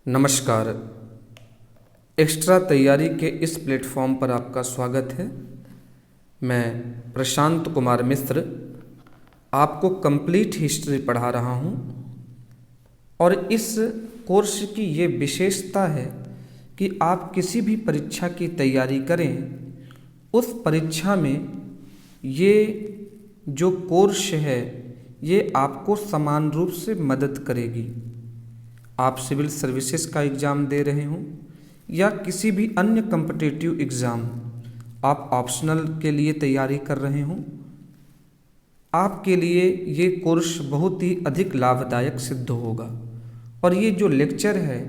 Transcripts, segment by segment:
नमस्कार। एक्स्ट्रा तैयारी के इस प्लेटफॉर्म पर आपका स्वागत है। मैं प्रशांत कुमार मिश्र आपको कंप्लीट हिस्ट्री पढ़ा रहा हूँ और इस कोर्स की ये विशेषता है कि आप किसी भी परीक्षा की तैयारी करें, उस परीक्षा में ये जो कोर्स है ये आपको समान रूप से मदद करेगी। आप सिविल सर्विसेज का एग्ज़ाम दे रहे हों या किसी भी अन्य कॉम्पिटिटिव एग्ज़ाम, आप ऑप्शनल के लिए तैयारी कर रहे हों, आपके लिए ये कोर्स बहुत ही अधिक लाभदायक सिद्ध होगा। और ये जो लेक्चर है,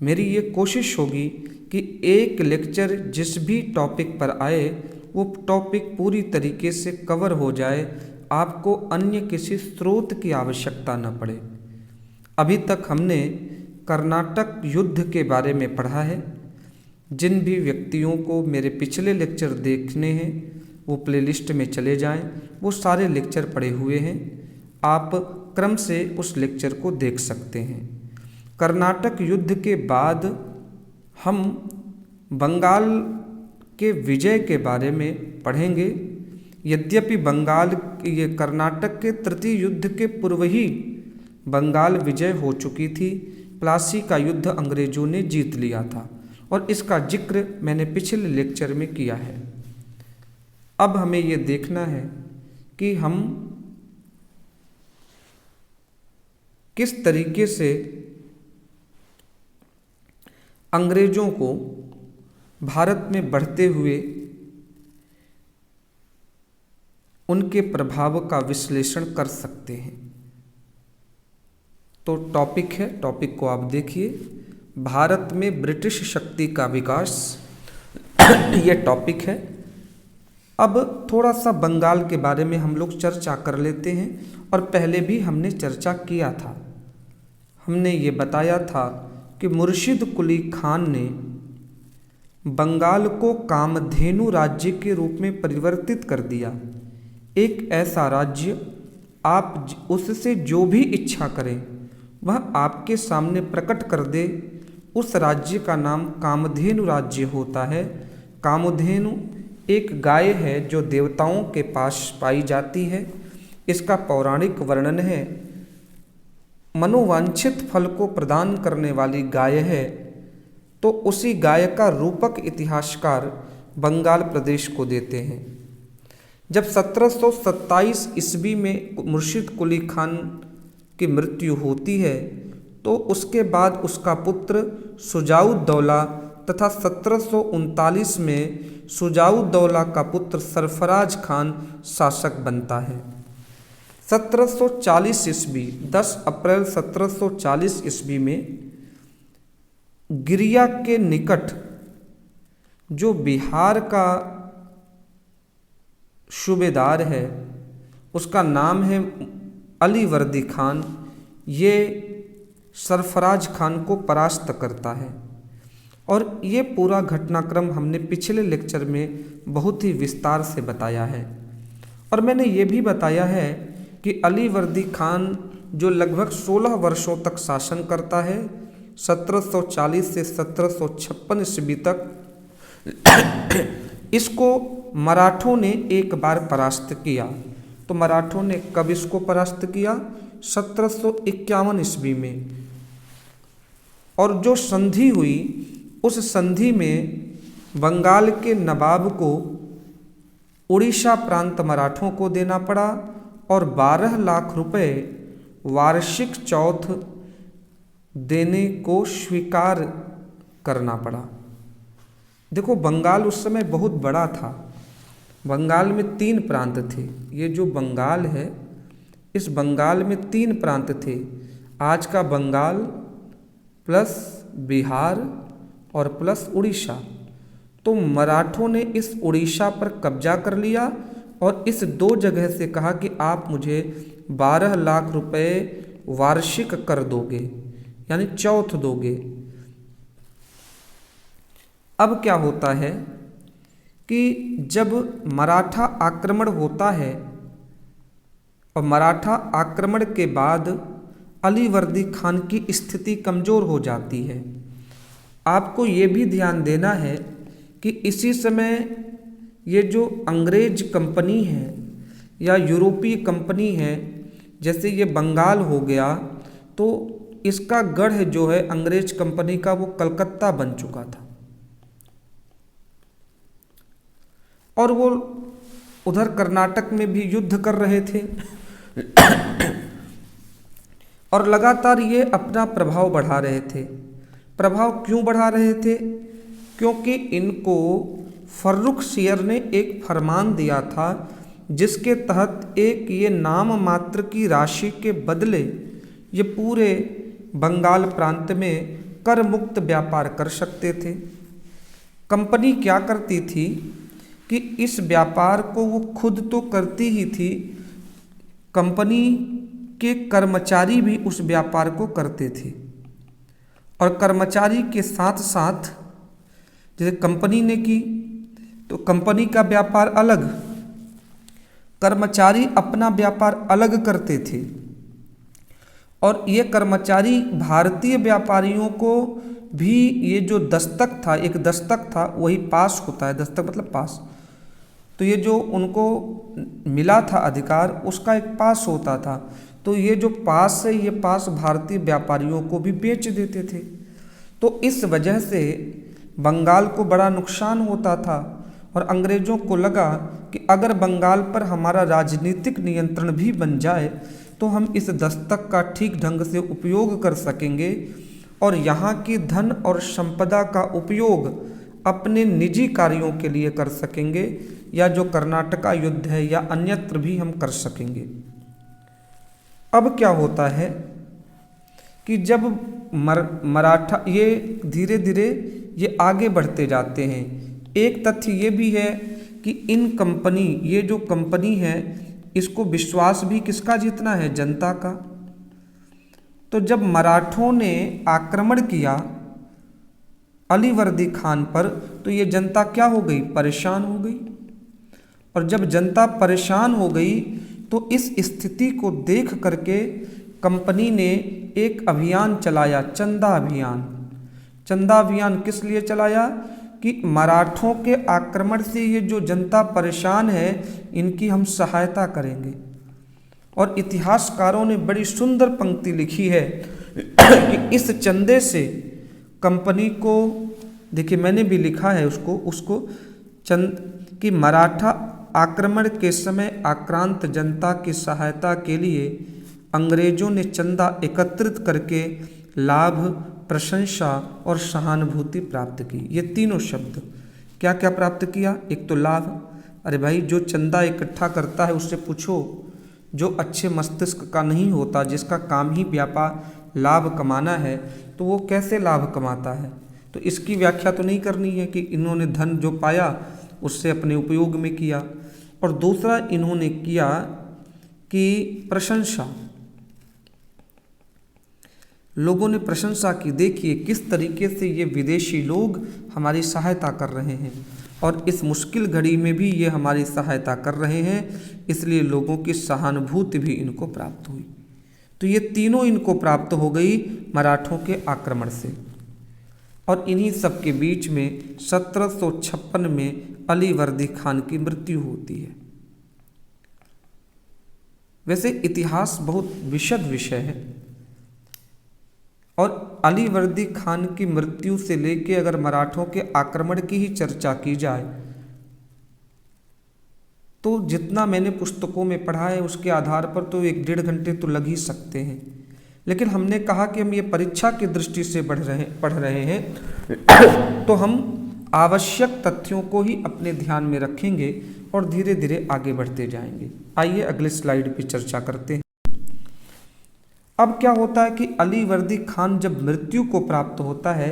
मेरी ये कोशिश होगी कि एक लेक्चर जिस भी टॉपिक पर आए वो टॉपिक पूरी तरीके से कवर हो जाए, आपको अन्य किसी स्रोत की आवश्यकता न पड़े। अभी तक हमने कर्नाटक युद्ध के बारे में पढ़ा है। जिन भी व्यक्तियों को मेरे पिछले लेक्चर देखने हैं वो प्लेलिस्ट में चले जाएं, वो सारे लेक्चर पढ़े हुए हैं, आप क्रम से उस लेक्चर को देख सकते हैं। कर्नाटक युद्ध के बाद हम बंगाल के विजय के बारे में पढ़ेंगे। यद्यपि बंगाल ये कर्नाटक के तृतीय युद्ध के पूर्व ही बंगाल विजय हो चुकी थी, प्लासी का युद्ध अंग्रेजों ने जीत लिया था और इसका जिक्र मैंने पिछले लेक्चर में किया है। अब हमें ये देखना है कि हम किस तरीके से अंग्रेजों को भारत में बढ़ते हुए उनके प्रभाव का विश्लेषण कर सकते हैं। तो टॉपिक है, टॉपिक को आप देखिए, भारत में ब्रिटिश शक्ति का विकास ये टॉपिक है। अब थोड़ा सा बंगाल के बारे में हम लोग चर्चा कर लेते हैं और पहले भी हमने चर्चा किया था। हमने ये बताया था कि मुर्शिद कुली खान ने बंगाल को कामधेनु राज्य के रूप में परिवर्तित कर दिया। एक ऐसा राज्य आप उससे जो भी इच्छा करें वह आपके सामने प्रकट कर दे, उस राज्य का नाम कामधेनु राज्य होता है। कामधेनु एक गाय है जो देवताओं के पास पाई जाती है। इसका पौराणिक वर्णन है, मनोवांछित फल को प्रदान करने वाली गाय है। तो उसी गाय का रूपक इतिहासकार बंगाल प्रदेश को देते हैं। जब 1727 ईस्वी में मुर्शिद कुली खान की मृत्यु होती है तो उसके बाद उसका पुत्र शुजाउद्दौला तथा 1739 में शुजाउद्दौला का पुत्र सरफराज खान शासक बनता है। 1740 ईस्वी 10 अप्रैल 1740 ईस्वी में गिरिया के निकट जो बिहार का सूबेदार है उसका नाम है अलीवर्दी खान, ये सरफराज खान को परास्त करता है। और ये पूरा घटनाक्रम हमने पिछले लेक्चर में बहुत ही विस्तार से बताया है। और मैंने ये भी बताया है कि अलीवर्दी खान जो लगभग 16 वर्षों तक शासन करता है, 1740 से 1756 ईस्वी तक, इसको मराठों ने एक बार परास्त किया। तो मराठों ने कब इसको परास्त किया? 1751 ईस्वी में। और जो संधि हुई उस संधि में बंगाल के नवाब को उड़ीसा प्रांत मराठों को देना पड़ा और 12 लाख रुपए वार्षिक चौथ देने को स्वीकार करना पड़ा। देखो, बंगाल उस समय बहुत बड़ा था। बंगाल में 3 प्रांत थे। ये जो बंगाल है, इस बंगाल में 3 प्रांत थे। आज का बंगाल प्लस बिहार और प्लस उड़ीसा। तो मराठों ने इस उड़ीसा पर कब्जा कर लिया और इस 2 जगह से कहा कि आप मुझे 12 लाख रुपए वार्षिक कर दोगे, यानी चौथ दोगे। अब क्या होता है कि जब मराठा आक्रमण होता है और मराठा आक्रमण के बाद अली वर्दी खान की स्थिति कमज़ोर हो जाती है। आपको ये भी ध्यान देना है कि इसी समय ये जो अंग्रेज कंपनी है या यूरोपीय कंपनी है, जैसे ये बंगाल हो गया, तो इसका गढ़ जो है अंग्रेज कंपनी का वो कलकत्ता बन चुका था और वो उधर कर्नाटक में भी युद्ध कर रहे थे और लगातार ये अपना प्रभाव बढ़ा रहे थे। प्रभाव क्यों बढ़ा रहे थे? क्योंकि इनको फर्रुखसियर ने एक फरमान दिया था जिसके तहत एक ये नाम मात्र की राशि के बदले ये पूरे बंगाल प्रांत में कर मुक्त व्यापार कर सकते थे। कंपनी क्या करती थी कि इस व्यापार को वो खुद तो करती ही थी, कंपनी के कर्मचारी भी उस व्यापार को करते थे और कर्मचारी के साथ साथ जैसे कंपनी ने की तो कंपनी का व्यापार अलग, कर्मचारी अपना व्यापार अलग करते थे और ये कर्मचारी भारतीय व्यापारियों को भी ये जो दस्तक था, एक दस्तक था, वही पास होता है, दस्तक मतलब पास, तो ये जो उनको मिला था अधिकार उसका एक पास होता था, तो ये जो पास है ये पास भारतीय व्यापारियों को भी बेच देते थे। तो इस वजह से बंगाल को बड़ा नुकसान होता था और अंग्रेज़ों को लगा कि अगर बंगाल पर हमारा राजनीतिक नियंत्रण भी बन जाए तो हम इस दस्तक का ठीक ढंग से उपयोग कर सकेंगे और यहाँ की धन और संपदा का उपयोग अपने निजी कार्यों के लिए कर सकेंगे या जो कर्नाटका युद्ध है या अन्यत्र भी हम कर सकेंगे। अब क्या होता है कि जब मराठा ये धीरे धीरे ये आगे बढ़ते जाते हैं, एक तथ्य ये भी है कि इन कंपनी, ये जो कंपनी है इसको विश्वास भी किसका जीतना है? जनता का। तो जब मराठों ने आक्रमण किया अली वर्दी खान पर तो ये जनता क्या हो गई? परेशान हो गई। और जब जनता परेशान हो गई तो इस स्थिति को देख करके कंपनी ने एक अभियान चलाया, चंदा अभियान। चंदा अभियान किस लिए चलाया? कि मराठों के आक्रमण से ये जो जनता परेशान है इनकी हम सहायता करेंगे। और इतिहासकारों ने बड़ी सुंदर पंक्ति लिखी है कि इस चंदे से कंपनी को, देखिए मैंने भी लिखा है उसको चंद कि मराठा आक्रमण के समय आक्रांत जनता की सहायता के लिए अंग्रेजों ने चंदा एकत्रित करके लाभ, प्रशंसा और सहानुभूति प्राप्त की। ये तीनों शब्द क्या क्या प्राप्त किया? एक तो लाभ, अरे भाई जो चंदा इकट्ठा करता है उससे पूछो, जो अच्छे मस्तिष्क का नहीं होता, जिसका काम ही व्यापार लाभ कमाना है, तो वो कैसे लाभ कमाता है? तो इसकी व्याख्या तो नहीं करनी है कि इन्होंने धन जो पाया उससे अपने उपयोग में किया। और दूसरा इन्होंने किया कि प्रशंसा, लोगों ने प्रशंसा की। देखिए किस तरीके से ये विदेशी लोग हमारी सहायता कर रहे हैं और इस मुश्किल घड़ी में भी ये हमारी सहायता कर रहे हैं, इसलिए लोगों की सहानुभूति भी इनको प्राप्त हुई। तो ये तीनों इनको प्राप्त हो गई मराठों के आक्रमण से। और इन्हीं सब के बीच में 1756 में अली वर्दी खान की मृत्यु होती है। वैसे इतिहास बहुत विशद विषय है और अली वर्दी खान की मृत्यु से लेके अगर मराठों के आक्रमण की ही चर्चा की जाए तो जितना मैंने पुस्तकों में पढ़ा है उसके आधार पर तो 1-1.5 घंटे तो लग ही सकते हैं। लेकिन हमने कहा कि हम ये परीक्षा की दृष्टि से पढ़ रहे हैं तो हम आवश्यक तथ्यों को ही अपने ध्यान में रखेंगे और धीरे धीरे आगे बढ़ते जाएंगे। आइए अगले स्लाइड पे चर्चा करते हैं। अब क्या होता है कि अली वर्दी खान जब मृत्यु को प्राप्त होता है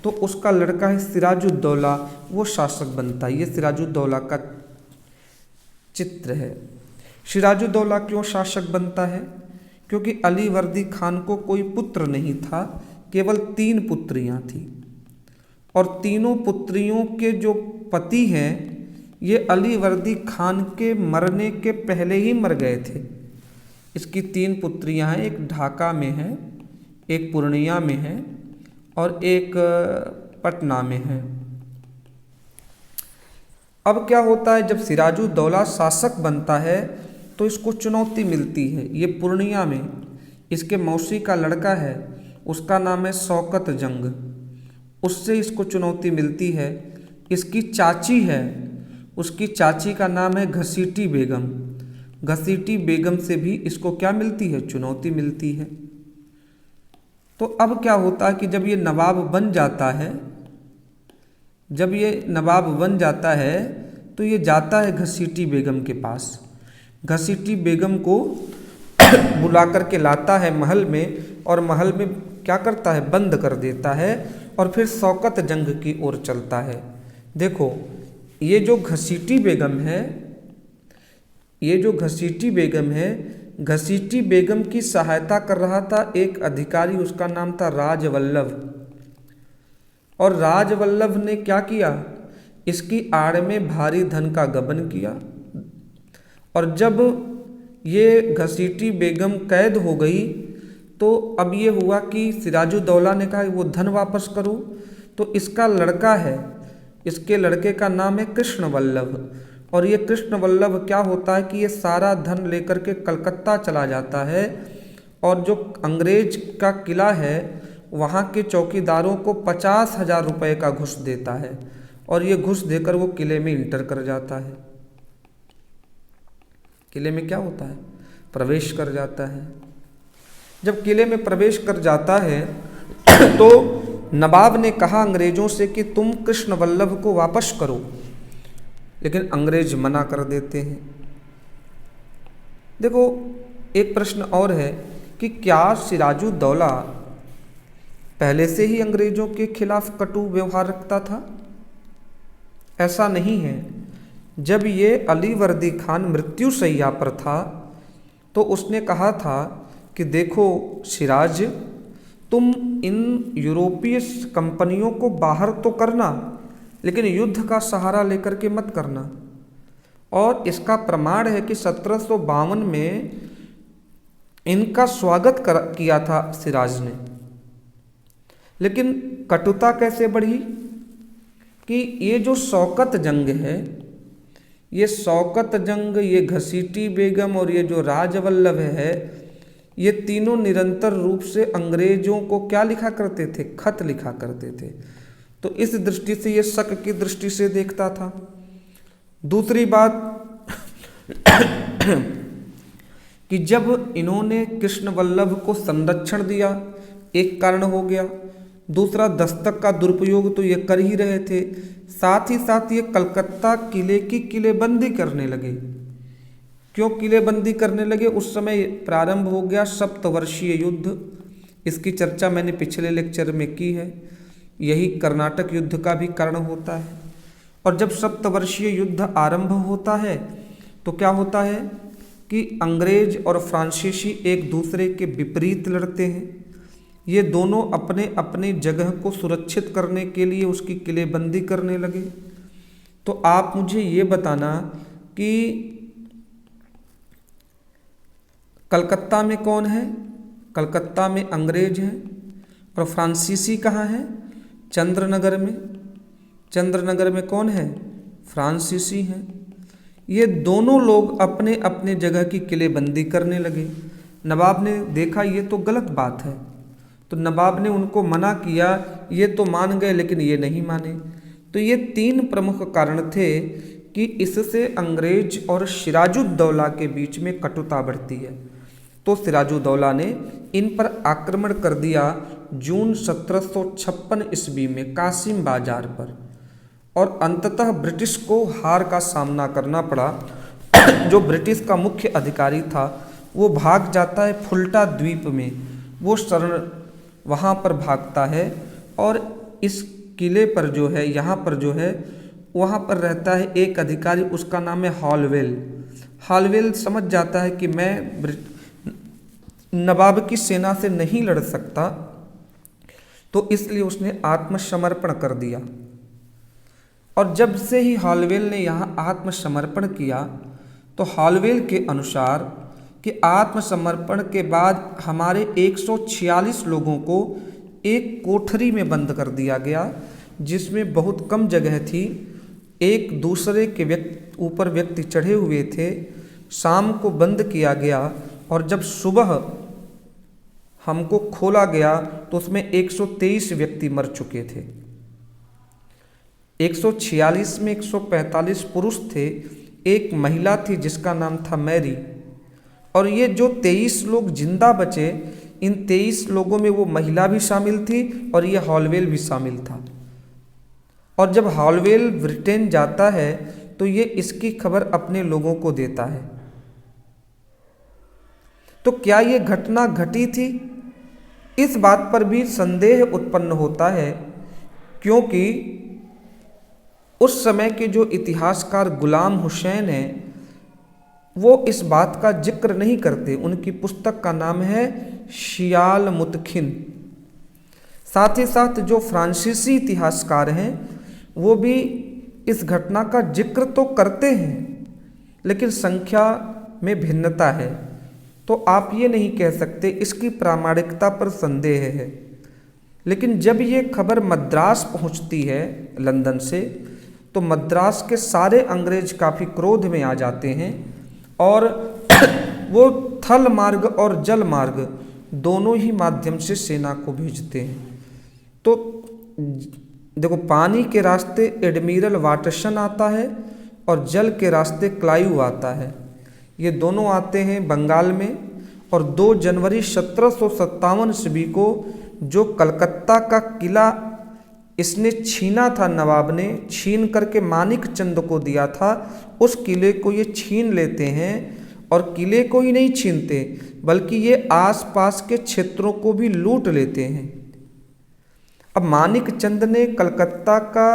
तो उसका लड़का है सिराजुद्दौला, वो शासक बनता है। ये सिराजुद्दौला का चित्र है। सिराजुद्दौला क्यों शासक बनता है? क्योंकि अली वर्दी खान को कोई पुत्र नहीं था, केवल 3 पुत्रियां थीं और तीनों पुत्रियों के जो पति हैं ये अली वर्दी खान के मरने के पहले ही मर गए थे। इसकी 3 पुत्रियां हैं, एक ढाका में है, एक पूर्णिया में है और एक पटना में है। अब क्या होता है, जब सिराजुद्दौला शासक बनता है तो इसको चुनौती मिलती है। ये पूर्णिया में इसके मौसी का लड़का है, उसका नाम है शौकत जंग, उससे इसको चुनौती मिलती है। इसकी चाची है, उसकी चाची का नाम है घसीटी बेगम, घसीटी बेगम से भी इसको क्या मिलती है, चुनौती मिलती है। तो अब क्या होता है कि जब ये नवाब बन जाता है, जब ये नवाब बन जाता है तो ये जाता है घसीटी बेगम के पास, घसीटी बेगम को बुला कर के लाता है महल में, और महल में क्या करता है, बंद कर देता है, और फिर शौकत जंग की ओर चलता है। देखो ये जो घसीटी बेगम है, ये जो घसीटी बेगम है, घसीटी बेगम की सहायता कर रहा था एक अधिकारी, उसका नाम था राजवल्लभ। और राजवल्लभ ने क्या किया, इसकी आड़ में भारी धन का गबन किया। और जब ये घसीटी बेगम कैद हो गई तो अब ये हुआ कि सिराजुद्दौला ने कहा वो धन वापस करो। तो इसका लड़का है, इसके लड़के का नाम है कृष्णवल्लभ, और ये कृष्णवल्लभ क्या होता है कि ये सारा धन लेकर के कलकत्ता चला जाता है, और जो अंग्रेज का किला है वहाँ के चौकीदारों को 50,000 रुपये का घूस देता है, और ये घूस देकर वो किले में इंटर कर जाता है। किले में क्या होता है, प्रवेश कर जाता है। जब किले में प्रवेश कर जाता है तो नवाब ने कहा अंग्रेजों से कि तुम कृष्णवल्लभ को वापस करो, लेकिन अंग्रेज मना कर देते हैं। देखो एक प्रश्न और है कि क्या सिराजुद्दौला पहले से ही अंग्रेजों के खिलाफ कटु व्यवहार रखता था? ऐसा नहीं है। जब ये अली वर्दी खान मृत्यु शैया पर था तो उसने कहा था कि देखो सिराज, तुम इन यूरोपीय कंपनियों को बाहर तो करना, लेकिन युद्ध का सहारा लेकर के मत करना। और इसका प्रमाण है कि 1752 में इनका स्वागत किया था सिराज ने। लेकिन कटुता कैसे बढ़ी कि ये जो शौकत जंग है, ये शौकत जंग, ये घसीटी बेगम और ये जो राजवल्लभ है, ये तीनों निरंतर रूप से अंग्रेजों को क्या लिखा करते थे, खत लिखा करते थे। तो इस दृष्टि से ये शक की दृष्टि से देखता था। दूसरी बात कि जब इन्होंने कृष्णवल्लभ को संरक्षण दिया, एक कारण हो गया। दूसरा, दस्तक का दुरुपयोग तो ये कर ही रहे थे, साथ ही साथ ये कलकत्ता किले की किलेबंदी करने लगे। क्यों किलेबंदी करने लगे? उस समय प्रारंभ हो गया सप्तवर्षीय युद्ध। इसकी चर्चा मैंने पिछले लेक्चर में की है। यही कर्नाटक युद्ध का भी कारण होता है। और जब सप्तवर्षीय युद्ध आरंभ होता है तो क्या होता है कि अंग्रेज और फ्रांसीसी एक दूसरे के विपरीत लड़ते हैं। ये दोनों अपने अपने जगह को सुरक्षित करने के लिए उसकी किलेबंदी करने लगे। तो आप मुझे ये बताना कि कलकत्ता में कौन है? कलकत्ता में अंग्रेज हैं, और फ्रांसीसी कहाँ है? चंद्रनगर में। चंद्रनगर में कौन है? फ्रांसीसी हैं। ये दोनों लोग अपने अपने जगह की किलेबंदी करने लगे। नवाब ने देखा ये तो गलत बात है, तो नवाब ने उनको मना किया। ये तो मान गए लेकिन ये नहीं माने। तो ये तीन प्रमुख कारण थे कि इससे अंग्रेज और सिराजुद्दौला के बीच में कटुता बढ़ती है। तो सिराजुद्दौला ने इन पर आक्रमण कर दिया जून 1756 ईस्वी में कासिम बाजार पर, और अंततः ब्रिटिश को हार का सामना करना पड़ा। जो ब्रिटिश का मुख्य अधिकारी था वो भाग जाता है फुल्टा द्वीप में, वो शरण वहाँ पर भागता है, और इस किले पर जो है, यहाँ पर जो है, वहाँ पर रहता है एक अधिकारी, उसका नाम है हॉलवेल। हॉलवेल समझ जाता है कि मैं नवाब की सेना से नहीं लड़ सकता, तो इसलिए उसने आत्मसमर्पण कर दिया। और जब से ही हॉलवेल ने यहाँ आत्मसमर्पण किया तो हॉलवेल के अनुसार कि आत्मसमर्पण के बाद हमारे 146 लोगों को एक कोठरी में बंद कर दिया गया, जिसमें बहुत कम जगह थी। एक दूसरे के ऊपर व्यक्ति चढ़े हुए थे। शाम को बंद किया गया और जब सुबह हमको खोला गया तो उसमें 123 व्यक्ति मर चुके थे। 146 में 145 पुरुष थे, एक महिला थी जिसका नाम था मैरी। और ये जो 23 लोग जिंदा बचे, इन 23 लोगों में वो महिला भी शामिल थी और ये हॉलवेल भी शामिल था। और जब हॉलवेल ब्रिटेन जाता है तो ये इसकी खबर अपने लोगों को देता है। तो क्या ये घटना घटी थी? इस बात पर भी संदेह उत्पन्न होता है, क्योंकि उस समय के जो इतिहासकार गुलाम हुसैन हैं वो इस बात का जिक्र नहीं करते। उनकी पुस्तक का नाम है शियाल मुतखिन। साथ ही साथ जो फ्रांसीसी इतिहासकार हैं वो भी इस घटना का जिक्र तो करते हैं, लेकिन संख्या में भिन्नता है। तो आप ये नहीं कह सकते, इसकी प्रामाणिकता पर संदेह है। लेकिन जब ये खबर मद्रास पहुंचती है लंदन से, तो मद्रास के सारे अंग्रेज काफ़ी क्रोध में आ जाते हैं और वो थल मार्ग और जल मार्ग दोनों ही माध्यम से सेना को भेजते हैं। तो देखो, पानी के रास्ते एडमिरल वाटसन आता है और जल के रास्ते क्लाइव आता है। ये दोनों आते हैं बंगाल में। और 2 जनवरी 1757 ईस्वी को जो कलकत्ता का किला इसने छीना था, नवाब ने छीन करके मानिक चंद को दिया था, उस किले को ये छीन लेते हैं। और किले को ही नहीं छीनते बल्कि ये आसपास के क्षेत्रों को भी लूट लेते हैं। अब मानिक चंद ने कलकत्ता का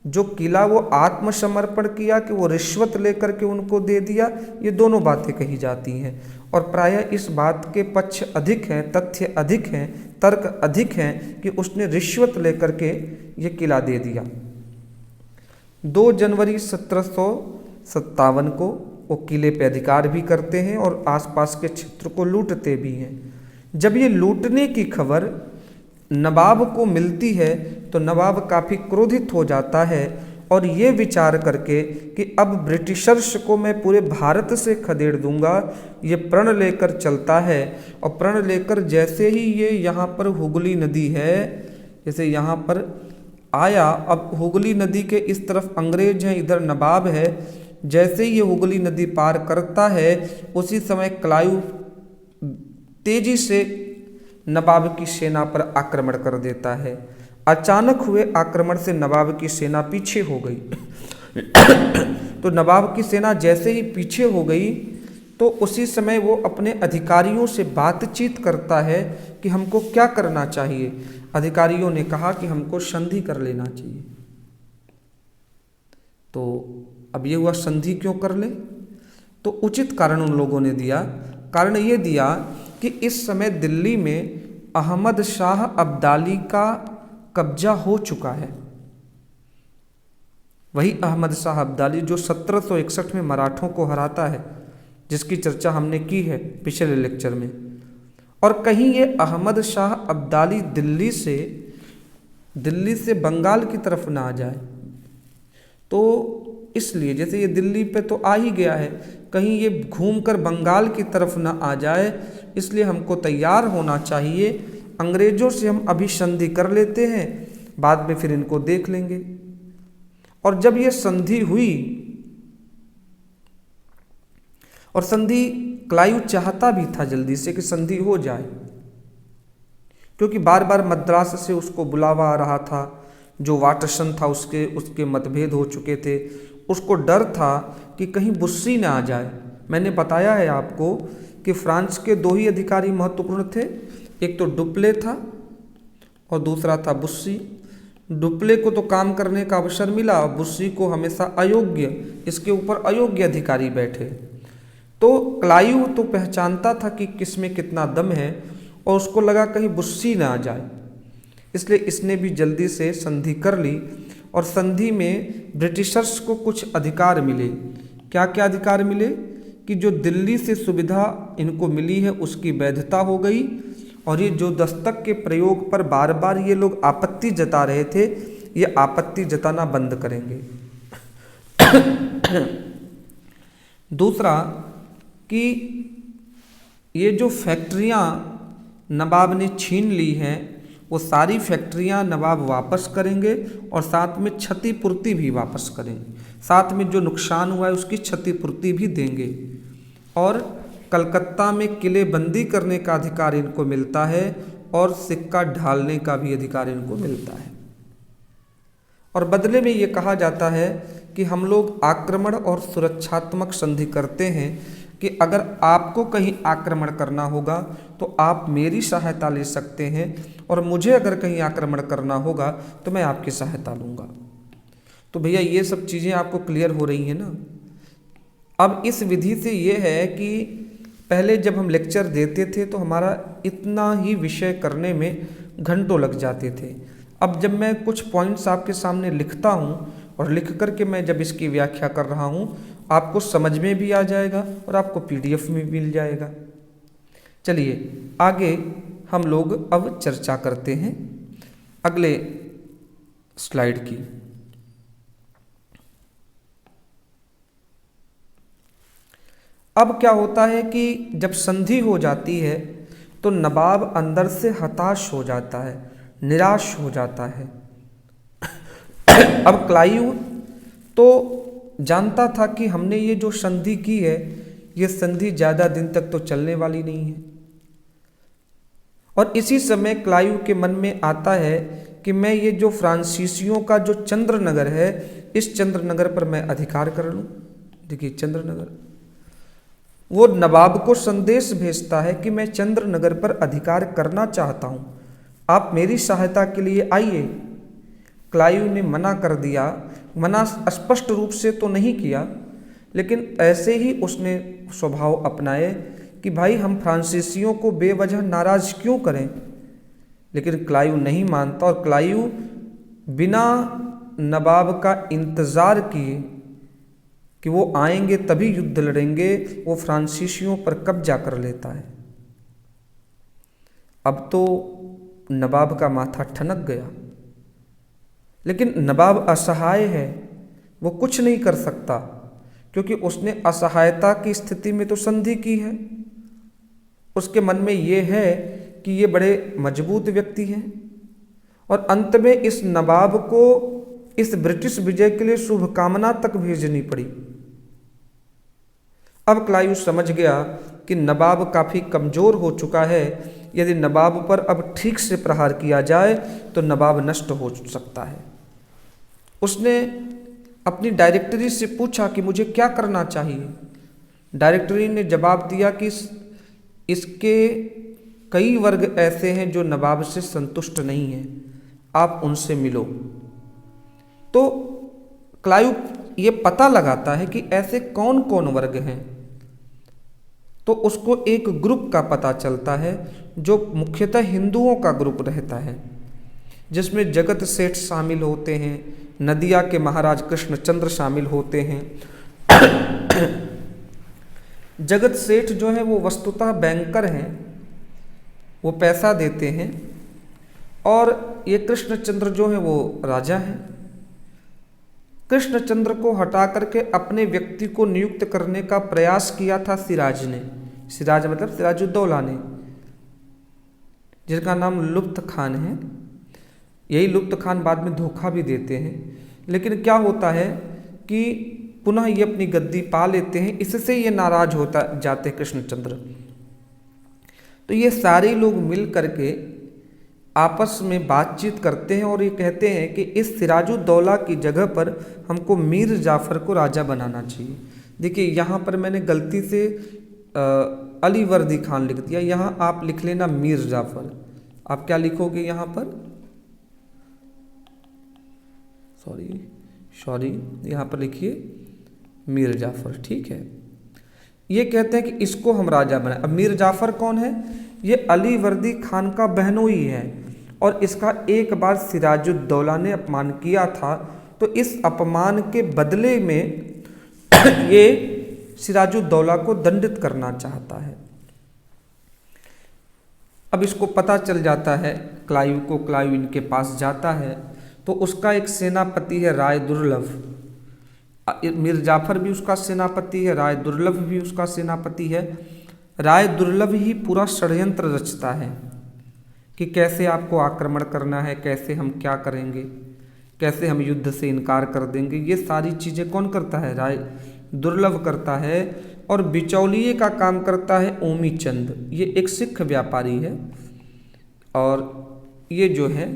जो किला वो आत्मसमर्पण किया कि वो रिश्वत लेकर के उनको दे दिया, ये दोनों बातें कही जाती हैं। और प्रायः इस बात के पक्ष अधिक हैं, तथ्य अधिक हैं, तर्क अधिक हैं कि उसने रिश्वत लेकर के ये किला दे दिया। 2 जनवरी 1757 को वो किले पे अधिकार भी करते हैं और आसपास के क्षेत्र को लूटते भी हैं। जब ये लूटने की खबर नवाब को मिलती है तो नवाब काफ़ी क्रोधित हो जाता है और ये विचार करके कि अब ब्रिटिशर्स को मैं पूरे भारत से खदेड़ दूंगा, ये प्रण लेकर चलता है। और प्रण लेकर जैसे ही ये यहाँ पर हुगली नदी है, जैसे यहाँ पर आया, अब हुगली नदी के इस तरफ अंग्रेज हैं, इधर नवाब है। जैसे ही ये हुगली नदी पार करता है उसी समय क्लाइव तेजी से नवाब की सेना पर आक्रमण कर देता है। अचानक हुए आक्रमण से नवाब की सेना पीछे हो गई। तो नवाब की सेना जैसे ही पीछे हो गई तो उसी समय वो अपने अधिकारियों से बातचीत करता है कि हमको क्या करना चाहिए। अधिकारियों ने कहा कि हमको संधि कर लेना चाहिए। तो अब ये हुआ, संधि क्यों कर ले? तो उचित कारण उन लोगों ने दिया। कारण ये दिया कि इस समय दिल्ली में अहमद शाह अब्दाली का कब्जा हो चुका है। वही अहमद शाह अब्दाली जो 1761 में मराठों को हराता है, जिसकी चर्चा हमने की है पिछले लेक्चर में। और कहीं ये अहमद शाह अब्दाली दिल्ली से बंगाल की तरफ ना आ जाए, तो इसलिए जैसे ये दिल्ली पे तो आ ही गया है, कहीं ये घूमकर बंगाल की तरफ ना आ जाए, इसलिए हमको तैयार होना चाहिए। अंग्रेजों से हम अभी संधि कर लेते हैं, बाद में फिर इनको देख लेंगे। और जब ये संधि हुई, और संधि क्लाइव चाहता भी था जल्दी से कि संधि हो जाए, क्योंकि बार बार मद्रास से उसको बुलावा आ रहा था। जो वाटसन था उसके मतभेद हो चुके थे। उसको डर था कि कहीं बुस्सी ना आ जाए। मैंने बताया है आपको कि फ्रांस के 2 ही अधिकारी महत्वपूर्ण थे, एक तो डुप्ले था और दूसरा था बुस्सी। डुप्ले को तो काम करने का अवसर मिला, बुस्सी को हमेशा अयोग्य, इसके ऊपर अयोग्य अधिकारी बैठे। तो क्लाइव तो पहचानता था कि किसमें कितना दम है और उसको लगा कहीं बुस्सी ना आ जाए, इसलिए इसने भी जल्दी से संधि कर ली। और संधि में ब्रिटिशर्स को कुछ अधिकार मिले। क्या क्या अधिकार मिले? कि जो दिल्ली से सुविधा इनको मिली है उसकी वैधता हो गई, और ये जो दस्तक के प्रयोग पर बार बार ये लोग आपत्ति जता रहे थे, ये आपत्ति जताना बंद करेंगे। दूसरा कि ये जो फैक्ट्रियां नवाब ने छीन ली हैं, वो सारी फैक्ट्रियां नवाब वापस करेंगे और साथ में क्षतिपूर्ति भी वापस करेंगे, साथ में जो नुकसान हुआ है उसकी क्षतिपूर्ति भी देंगे। और कलकत्ता में किलेबंदी करने का अधिकार इनको मिलता है और सिक्का ढालने का भी अधिकार इनको मिलता है। और बदले में ये कहा जाता है कि हम लोग आक्रमण और सुरक्षात्मक संधि करते हैं कि अगर आपको कहीं आक्रमण करना होगा तो आप मेरी सहायता ले सकते हैं, और मुझे अगर कहीं आक्रमण करना होगा तो मैं आपकी सहायता लूँगा। तो भैया ये सब चीज़ें आपको क्लियर हो रही हैं ना। अब इस विधि से ये है कि पहले जब हम लेक्चर देते थे तो हमारा इतना ही विषय करने में घंटों लग जाते थे। अब जब मैं कुछ पॉइंट्स आपके सामने लिखता हूँ और लिख कर के मैं जब इसकी व्याख्या कर रहा हूँ, आपको समझ में भी आ जाएगा और आपको PDF में मिल जाएगा। चलिए आगे हम लोग अब चर्चा करते हैं अगले स्लाइड की। अब क्या होता है कि जब संधि हो जाती है तो नवाब अंदर से हताश हो जाता है, निराश हो जाता है। अब क्लाइव तो जानता था कि हमने ये जो संधि की है, ये संधि ज़्यादा दिन तक तो चलने वाली नहीं है, और इसी समय क्लाइव के मन में आता है कि मैं ये जो फ्रांसीसियों का जो चंद्रनगर है, इस चंद्रनगर पर मैं अधिकार कर लूँ। देखिए चंद्रनगर, वो नवाब को संदेश भेजता है कि मैं चंद्रनगर पर अधिकार करना चाहता हूँ, आप मेरी सहायता के लिए आइए। क्लाइव ने मना कर दिया, मना स्पष्ट रूप से तो नहीं किया, लेकिन ऐसे ही उसने स्वभाव अपनाए कि भाई हम फ्रांसीसियों को बेवजह नाराज क्यों करें। लेकिन क्लाइव नहीं मानता, और क्लाइव बिना नवाब का इंतज़ार किए कि वो आएंगे तभी युद्ध लड़ेंगे, वो फ्रांसीसियों पर कब्जा कर लेता है। अब तो नवाब का माथा ठनक गया, लेकिन नवाब असहाय है, वो कुछ नहीं कर सकता, क्योंकि उसने असहायता की स्थिति में तो संधि की है। उसके मन में ये है कि ये बड़े मजबूत व्यक्ति हैं, और अंत में इस नवाब को इस ब्रिटिश विजय के लिए शुभकामना तक भेजनी पड़ी। अब क्लाइव समझ गया कि नवाब काफ़ी कमज़ोर हो चुका है, यदि नवाब पर अब ठीक से प्रहार किया जाए तो नवाब नष्ट हो सकता है। उसने अपनी डायरेक्टरी से पूछा कि मुझे क्या करना चाहिए। डायरेक्टरी ने जवाब दिया कि इसके कई वर्ग ऐसे हैं जो नवाब से संतुष्ट नहीं हैं, आप उनसे मिलो। तो क्लाइव ये पता लगाता है कि ऐसे कौन कौन वर्ग हैं, तो उसको एक ग्रुप का पता चलता है जो मुख्यतः हिंदुओं का ग्रुप रहता है, जिसमें जगत सेठ शामिल होते हैं, नदिया के महाराज कृष्णचंद्र शामिल होते हैं। जगत सेठ जो है वो वस्तुतः बैंकर हैं, वो पैसा देते हैं, और ये कृष्णचंद्र जो है वो राजा हैं। कृष्णचंद्र को हटा करके अपने व्यक्ति को नियुक्त करने का प्रयास किया था सिराज ने, सिराज मतलब सिराजुद्दौला ने, जिसका नाम लुत्फ़ खान है। यही लुत्फ़ खान बाद में धोखा भी देते हैं, लेकिन क्या होता है कि पुनः ये अपनी गद्दी पा लेते हैं, इससे ये नाराज होता जाते कृष्णचंद्र। तो ये सारे लोग मिल करके आपस में बातचीत करते हैं और ये कहते हैं कि इस सिराजुद्दौला की जगह पर हमको मीर जाफ़र को राजा बनाना चाहिए। देखिए यहाँ पर मैंने गलती से अली वर्दी खान लिख दिया, यहाँ आप लिख लेना मीर जाफ़र। आप क्या लिखोगे यहाँ पर, सॉरी यहाँ पर लिखिए मीर जाफ़र, ठीक है। ये कहते हैं कि इसको हम राजा बनाए। अब मीर जाफ़र कौन है, ये अली वर्दी खान का बहनोई है, और इसका एक बार सिराजुद्दौला ने अपमान किया था, तो इस अपमान के बदले में ये सिराजुद्दौला को दंडित करना चाहता है। अब इसको पता चल जाता है क्लाइव को, क्लाइव इनके पास जाता है तो उसका एक सेनापति है राय दुर्लभ, मीर जाफर भी उसका सेनापति है, राय दुर्लभ भी उसका सेनापति है। राय दुर्लभ ही पूरा षड्यंत्र रचता है कि कैसे आपको आक्रमण करना है, कैसे हम क्या करेंगे, कैसे हम युद्ध से इनकार कर देंगे। ये सारी चीज़ें कौन करता है? राय दुर्लभ करता है। और बिचौलिए का काम करता है ओमी चंद, ये एक सिख व्यापारी है और ये जो है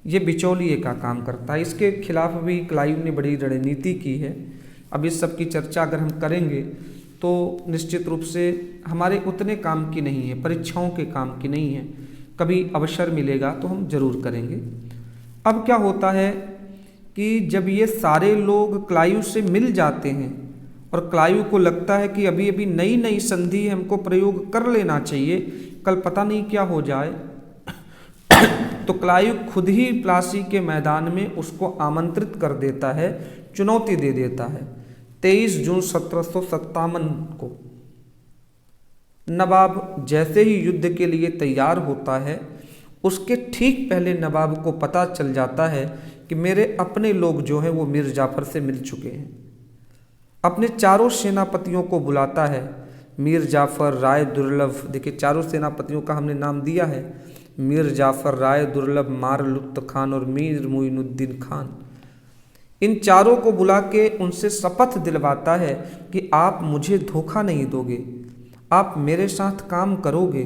ये बिचौलिए का काम करता है। इसके खिलाफ भी क्लाइव ने बड़ी रणनीति की है। अब इस सब की चर्चा अगर हम करेंगे तो निश्चित रूप से हमारे उतने काम की नहीं है, परीक्षाओं के काम की नहीं है। कभी अवसर मिलेगा तो हम जरूर करेंगे। अब क्या होता है कि जब ये सारे लोग क्लाइव से मिल जाते हैं और क्लाइव को लगता है कि अभी अभी नई नई संधि हमको प्रयोग कर लेना चाहिए, कल पता नहीं क्या हो जाए, तो क्लाइव खुद ही प्लासी के मैदान में उसको आमंत्रित कर देता है, चुनौती दे देता है। 23 जून 1757 को नवाब जैसे ही युद्ध के लिए तैयार होता है, उसके ठीक पहले नवाब को पता चल जाता है कि मेरे अपने लोग जो हैं वो मीर जाफर से मिल चुके हैं। अपने चारों सेनापतियों को बुलाता है, मीर जाफर, राय दुर्लभ, देखिए चारों सेनापतियों का हमने नाम दिया है, मीर जाफर, राय दुर्लभ, मार लुत्फ खान और मीर मोइनुद्दीन खान। इन चारों को बुला के उनसे शपथ दिलवाता है कि आप मुझे धोखा नहीं दोगे, आप मेरे साथ काम करोगे।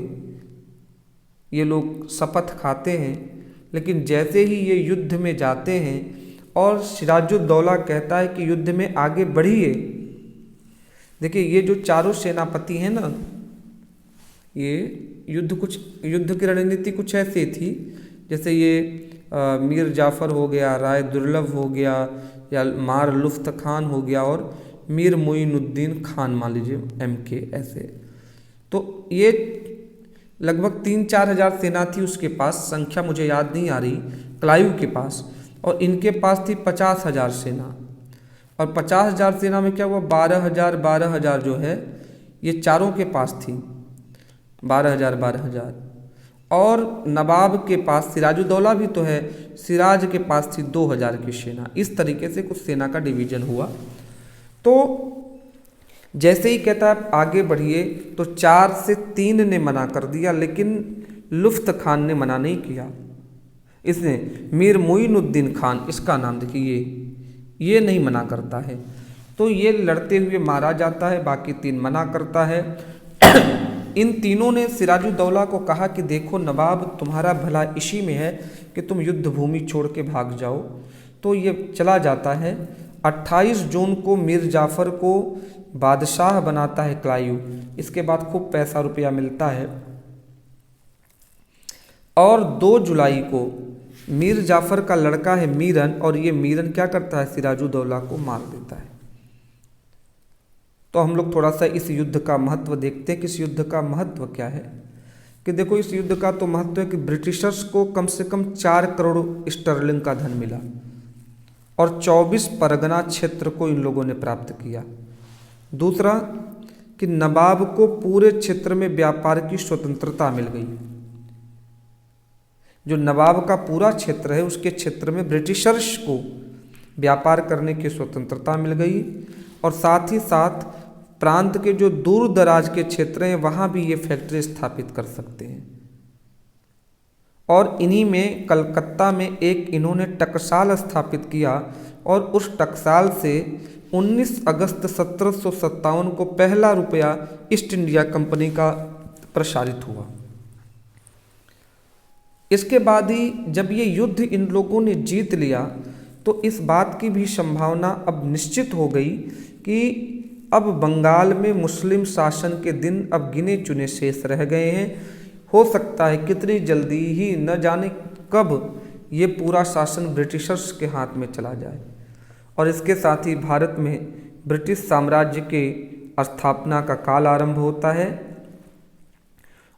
ये लोग शपथ खाते हैं, लेकिन जैसे ही ये युद्ध में जाते हैं और सिराजुद्दौला कहता है कि युद्ध में आगे बढ़िए। देखिए ये जो चारों सेनापति हैं ना, ये युद्ध की रणनीति कुछ ऐसी थी, जैसे ये मीर जाफर हो गया, राय दुर्लभ हो गया, या मार लुफ्त खान हो गया और मीर मोइनुद्दीन खान मान लीजिए MK, ऐसे। तो ये लगभग 3-4 हज़ार सेना थी उसके पास, संख्या मुझे याद नहीं आ रही, क्लाइव के पास। और इनके पास थी 50,000 सेना। और 50,000 सेना में क्या हुआ, 12,000 जो है ये चारों के पास थी, 12,000। और नवाब के पास सिराजुद्दौला भी तो है, सिराज के पास थी 2,000 की सेना। इस तरीके से कुछ सेना का डिवीजन हुआ। तो जैसे ही कहता है आगे बढ़िए, तो 4 से 3 ने मना कर दिया, लेकिन लुफ्त खान ने मना नहीं किया। इसने मीर मोइनुद्दीन खान, इसका नाम देखिए, ये नहीं मना करता है। तो ये लड़ते हुए मारा जाता है, बाकी 3 मना करता है। इन तीनों ने सिराजुद्दौला को कहा कि देखो नवाब, तुम्हारा भला इसी में है कि तुम युद्ध भूमि छोड़ के भाग जाओ। तो ये चला जाता है। 28 जून को मीर जाफर को बादशाह बनाता है क्लाइव। इसके बाद खूब पैसा रुपया मिलता है। और 2 जुलाई को मीर जाफर का लड़का है मीरन, और ये मीरन क्या करता है, सिराजुद्दौला को मार देता है। तो हम लोग थोड़ा सा इस युद्ध का महत्व देखते हैं कि इस युद्ध का महत्व क्या है। कि देखो इस युद्ध का तो महत्व है कि ब्रिटिशर्स को कम से कम 4 करोड़ स्टर्लिंग का धन मिला और 24 परगना क्षेत्र को इन लोगों ने प्राप्त किया। दूसरा कि नवाब को पूरे क्षेत्र में व्यापार की स्वतंत्रता मिल गई। जो नवाब का पूरा क्षेत्र है उसके क्षेत्र में ब्रिटिशर्स को व्यापार करने की स्वतंत्रता मिल गई, और साथ ही साथ प्रांत के जो दूर दराज के क्षेत्र हैं वहाँ भी ये फैक्ट्री स्थापित कर सकते हैं। और इन्हीं में कलकत्ता में एक इन्होंने टकसाल स्थापित किया, और उस टकसाल से 19 अगस्त 1757 को पहला रुपया ईस्ट इंडिया कंपनी का प्रसारित हुआ। इसके बाद ही जब ये युद्ध इन लोगों ने जीत लिया, तो इस बात की भी संभावना अब निश्चित हो गई कि अब बंगाल में मुस्लिम शासन के दिन अब गिने चुने शेष रह गए हैं। हो सकता है कितनी जल्दी ही, न जाने कब, ये पूरा शासन ब्रिटिशर्स के हाथ में चला जाए। और इसके साथ ही भारत में ब्रिटिश साम्राज्य के स्थापना का काल आरंभ होता है।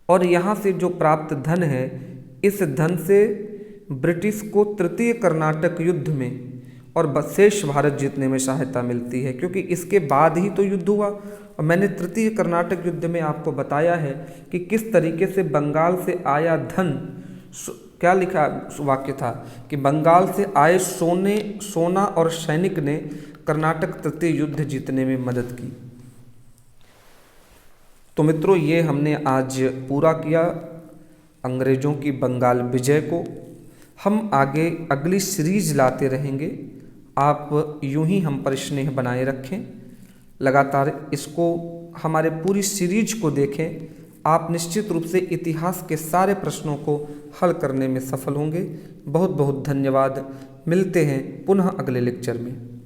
और यहाँ से जो प्राप्त धन है, इस धन से ब्रिटिश को तृतीय कर्नाटक युद्ध में और शेष भारत जीतने में सहायता मिलती है, क्योंकि इसके बाद ही तो युद्ध हुआ। और मैंने तृतीय कर्नाटक युद्ध में आपको बताया है कि किस तरीके से बंगाल से आया धन, क्या लिखा वाक्य था कि बंगाल से आए सोना और सैनिक ने कर्नाटक तृतीय युद्ध जीतने में मदद की। तो मित्रों, ये हमने आज पूरा किया अंग्रेज़ों की बंगाल विजय को। हम आगे अगली सीरीज लाते रहेंगे। आप यूं ही हम पर स्नेह बनाए रखें, लगातार इसको हमारे पूरी सीरीज को देखें। आप निश्चित रूप से इतिहास के सारे प्रश्नों को हल करने में सफल होंगे। बहुत बहुत धन्यवाद। मिलते हैं पुनः अगले लेक्चर में।